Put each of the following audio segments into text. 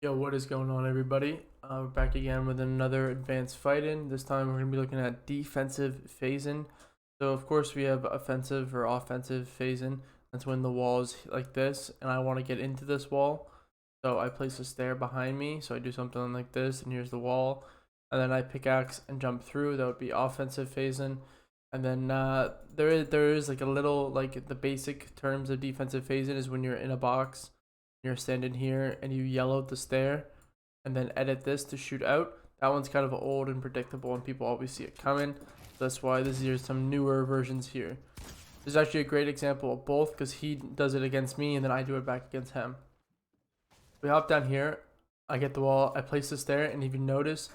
Yo, what is going on, everybody? We're back again with another advanced fight-in. This time we're going to be looking at defensive phase-in. So, of course, we have offensive or offensive phase-in. That's when the wall is like this, and I want to get into this wall. So I place a stair behind me, so I do something like this, and here's the wall. And then I pickaxe and jump through. That would be offensive phase-in. And then there is like a little, like the basic terms of defensive phase-in is when you're in a box, you're standing here and you yell out the stair and then edit this to shoot out. That one's kind of old and predictable and people always see it coming. That's why this is some newer versions here. This is actually a great example of both because he does it against me and then I do it back against him. We hop down here, I get the wall, I place the stair, and if you notice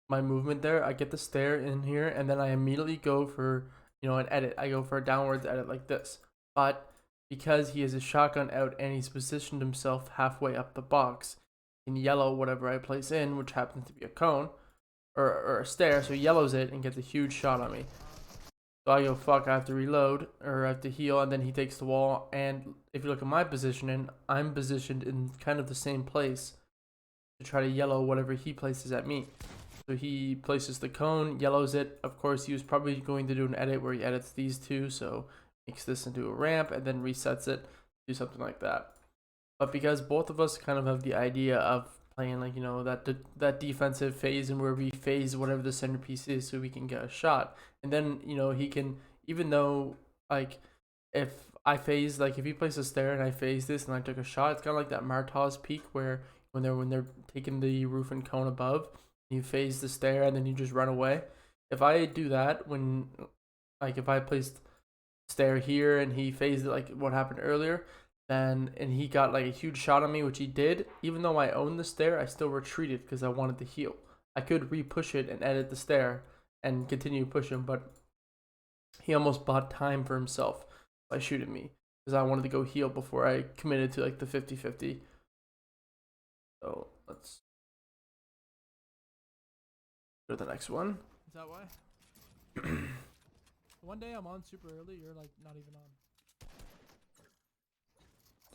my movement there, I get the stair in here and then I immediately go for, an edit. I go for a downwards edit like this. But because he has a shotgun out and he's positioned himself halfway up the box, in yellow whatever I place in, which happens to be a cone or a stair, so he yellows it and gets a huge shot on me. So I go, fuck, I have to reload or I have to heal, and then he takes the wall. And if you look at my positioning, I'm positioned in kind of the same place to try to yellow whatever he places at me. So he places the cone, yellows it. Of course, he was probably going to do an edit where he edits these two, so makes this into a ramp and then resets it, do something like that. But because both of us kind of have the idea of playing like that defensive phase and where we phase whatever the centerpiece is so we can get a shot, and then he can, even though like if I phase, like if he plays a stair and I phase this and I took a shot, it's kind of like that Martaz peak where when they're taking the roof and cone above, you phase the stair and then you just run away. If I do that when, like, if I placed stair here and he phased it like what happened earlier, then and he got like a huge shot on me, which he did, even though I owned the stair, I still retreated because I wanted to heal. I could re-push it and edit the stair and continue pushing, but he almost bought time for himself by shooting me because I wanted to go heal before I committed to like the 50-50. So let's go to the next one. Is that why? One day I'm on super early, you're like not even on.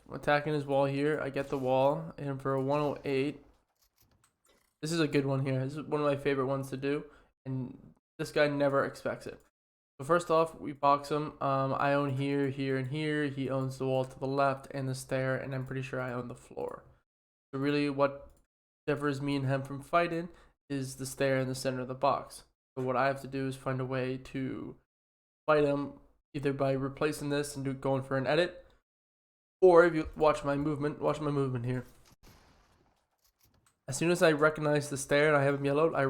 I'm attacking his wall here. I get the wall, and for a 108, this is a good one here. This is one of my favorite ones to do, and this guy never expects it. So first off, we box him. I own here, here, and here. He owns the wall to the left and the stair, and I'm pretty sure I own the floor. So really what differs me and him from fighting is the stair in the center of the box. So what I have to do is find a way to fight him either by replacing this and going for an edit, or if you watch my movement here. As soon as I recognize the stair and I have him yellowed, I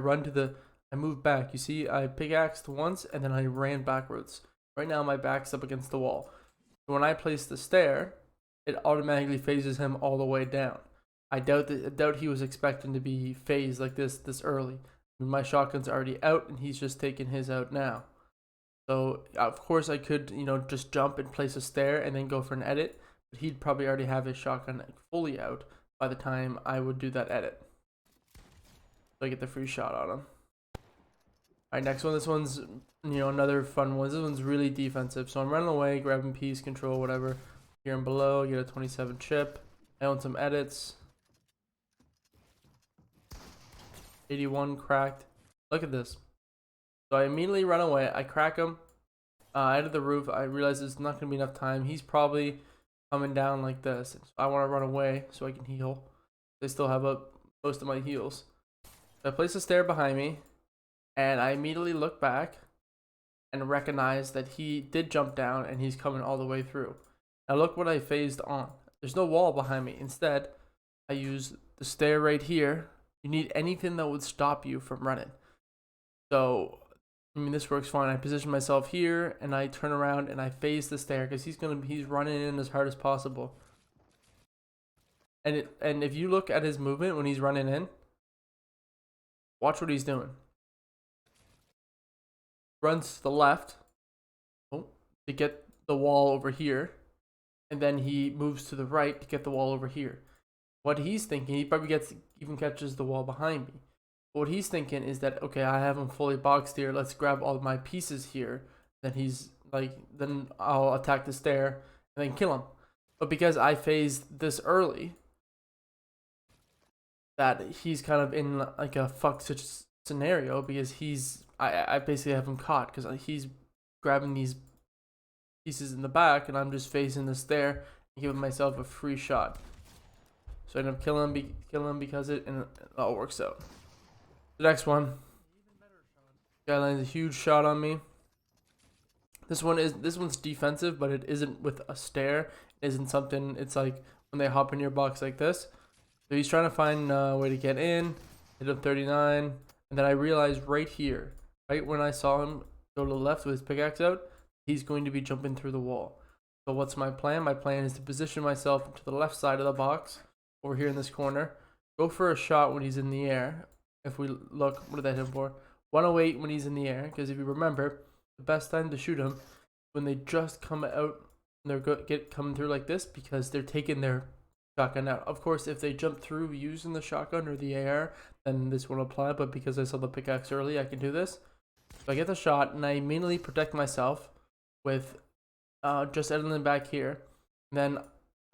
move back. You see, I pickaxed once and then I ran backwards. Right now my back's up against the wall. So when I place the stair, it automatically phases him all the way down. I doubt he was expecting to be phased like this early. I mean, my shotgun's already out and he's just taking his out now. So of course I could, just jump and place a stair and then go for an edit, but he'd probably already have his shotgun fully out by the time I would do that edit. So I get the free shot on him. Alright, next one. This one's, another fun one. This one's really defensive. So I'm running away, grabbing piece, control, whatever. Here and below, get a 27 chip. I own some edits. 81 cracked. Look at this. So I immediately run away. I crack him. Out of the roof. I realize there's not going to be enough time. He's probably coming down like this. So I want to run away so I can heal. They still have up most of my heals. So I place a stair behind me. And I immediately look back and recognize that he did jump down and he's coming all the way through. Now look what I phased on. There's no wall behind me. Instead, I use the stair right here. You need anything that would stop you from running. So, I mean, this works fine. I position myself here and I turn around and I phase the stair because he's running in as hard as possible. And if you look at his movement when he's running in, watch what he's doing. Runs to the left to get the wall over here, and then he moves to the right to get the wall over here. What he's thinking, he probably even catches the wall behind me. But what he's thinking is that, okay, I have him fully boxed here. Let's grab all my pieces here. Then I'll attack the stair and then kill him. But because I phased this early, that he's kind of in like a fuck such scenario because I basically have him caught because he's grabbing these pieces in the back and I'm just facing the stair and giving myself a free shot. So I end up killing him because it all works out. The next one, guy lands a huge shot on me. This one's defensive, but it isn't with a stair. It isn't something. It's like when they hop in your box like this. So he's trying to find a way to get in. Hit him 39, and then I realized right here, right when I saw him go to the left with his pickaxe out, he's going to be jumping through the wall. So what's my plan? My plan is to position myself to the left side of the box, over here in this corner. Go for a shot when he's in the air. If we look, what did that hit him for? 108 when he's in the air, because if you remember, the best time to shoot them when they just come out and they're coming through like this because they're taking their shotgun out. Of course, if they jump through using the shotgun or the AR, then this won't apply, but because I saw the pickaxe early, I can do this. So I get the shot and I immediately protect myself with just editing back here. And then,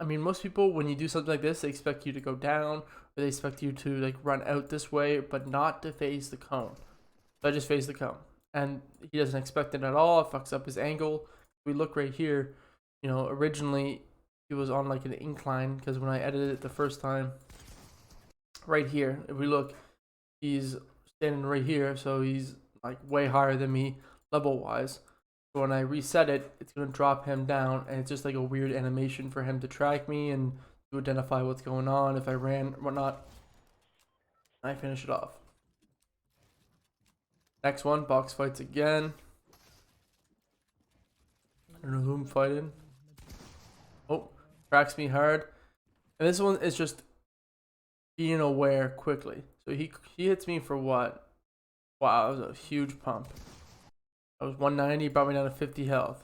I mean, most people, when you do something like this, they expect you to go down or they expect you to like run out this way, but not to face the cone. So I just face the cone. And he doesn't expect it at all. It fucks up his angle. We look right here, you know, originally he was on like an incline because when I edited it the first time, right here, if we look, he's standing right here, so he's like way higher than me level wise. So when I reset it, it's gonna drop him down, and it's just like a weird animation for him to track me and to identify what's going on, if I ran or whatnot. I finish it off. Next one, box fights again. I don't know who I'm fighting. Oh, cracks me hard. And this one is just being aware quickly. So he hits me for what? Wow, that was a huge pump. I was 190, brought me down to 50 health.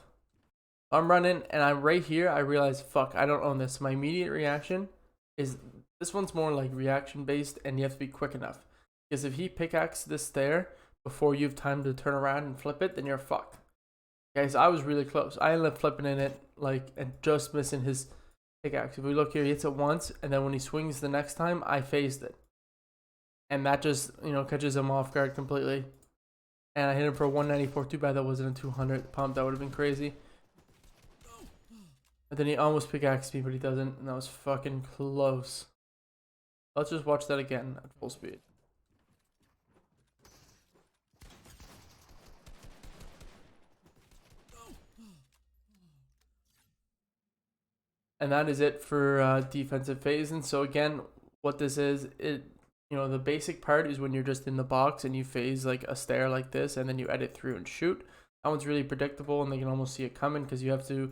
I'm running, and I'm right here. I realize, fuck, I don't own this. My immediate reaction is this one's more like reaction based, and you have to be quick enough. Because if he pickaxes this there before you have time to turn around and flip it, then you're fucked. Guys, I was really close. I ended up flipping in it, like, and just missing his pickaxe. If we look here, he hits it once, and then when he swings the next time, I phased it. And that just, you know, catches him off guard completely. And I hit him for 194. Too bad that wasn't a 200 pump. That would have been crazy. And then he almost pickaxed me, but he doesn't. And that was fucking close. Let's just watch that again at full speed. And that is it for defensive phase. And so again, what this is, you know, the basic part is when you're just in the box and you phase like a stair like this, and then you edit through and shoot. That one's really predictable, and they can almost see it coming because you have to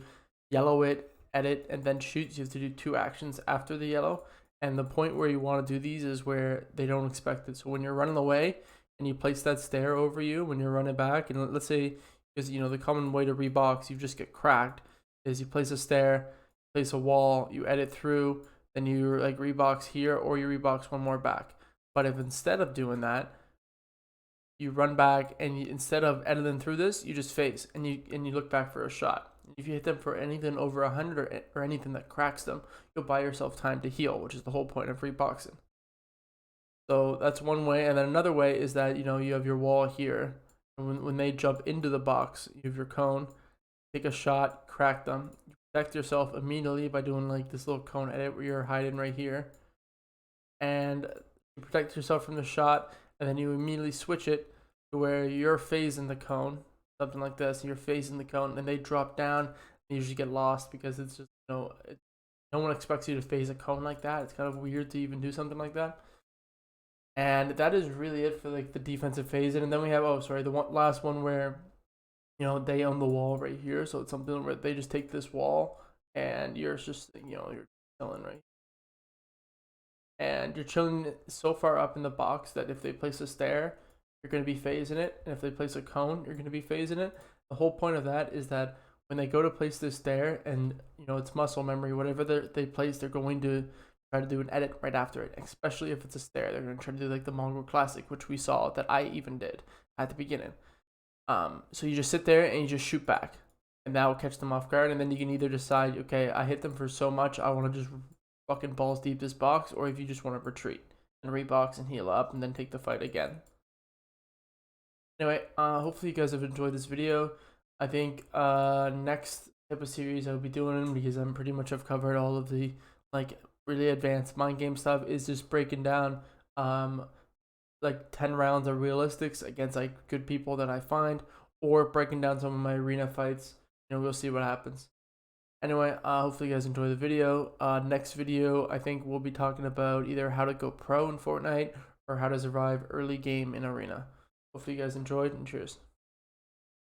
yellow it, edit, and then shoot. So you have to do 2 actions after the yellow. And the point where you want to do these is where they don't expect it. So when you're running away and you place that stair over you when you're running back, and let's say, because you know the common way to rebox, you just get cracked, is you place a stair, place a wall, you edit through, then you like rebox here, or you rebox one more back. But if instead of doing that, you run back and instead of editing through this, you just face and you look back for a shot. If you hit them for anything over 100 or anything that cracks them, you'll buy yourself time to heal, which is the whole point of reboxing. So that's one way. And then another way is that, you know, you have your wall here, and when they jump into the box, you have your cone, take a shot, crack them. You protect yourself immediately by doing like this little cone edit where you're hiding right here, and you protect yourself from the shot, and then you immediately switch it to where you're phasing the cone, something like this, and you're phasing the cone, and they drop down. They usually get lost because it's just, you know, no one expects you to phase a cone like that. It's kind of weird to even do something like that. And that is really it for like the defensive phase. And then we have, the last one where, you know, they own the wall right here. So it's something where they just take this wall and you're just, you know, you're chilling right. And you're chilling so far up in the box that if they place a stair, you're going to be phasing it. And if they place a cone, you're going to be phasing it. The whole point of that is that when they go to place this stair, and, you know, it's muscle memory, whatever they place, they're going to try to do an edit right after it, especially if it's a stair. They're going to try to do like the Mongrel Classic, which we saw that I even did at the beginning. So you just sit there and you just shoot back, and that will catch them off guard. And then you can either decide, okay, I hit them for so much, I want to just fucking balls deep this box, or if you just want to retreat. and rebox and heal up and then take the fight again. Anyway, hopefully you guys have enjoyed this video. I think next type of series I'll be doing, because I'm pretty much have covered all of the like really advanced mind game stuff, is just breaking down like 10 rounds of realistics against like good people that I find, or breaking down some of my arena fights. We'll see what happens. Anyway, hopefully you guys enjoy the video. Next video, I think we'll be talking about either how to go pro in Fortnite or how to survive early game in arena. Hopefully you guys enjoyed, and cheers.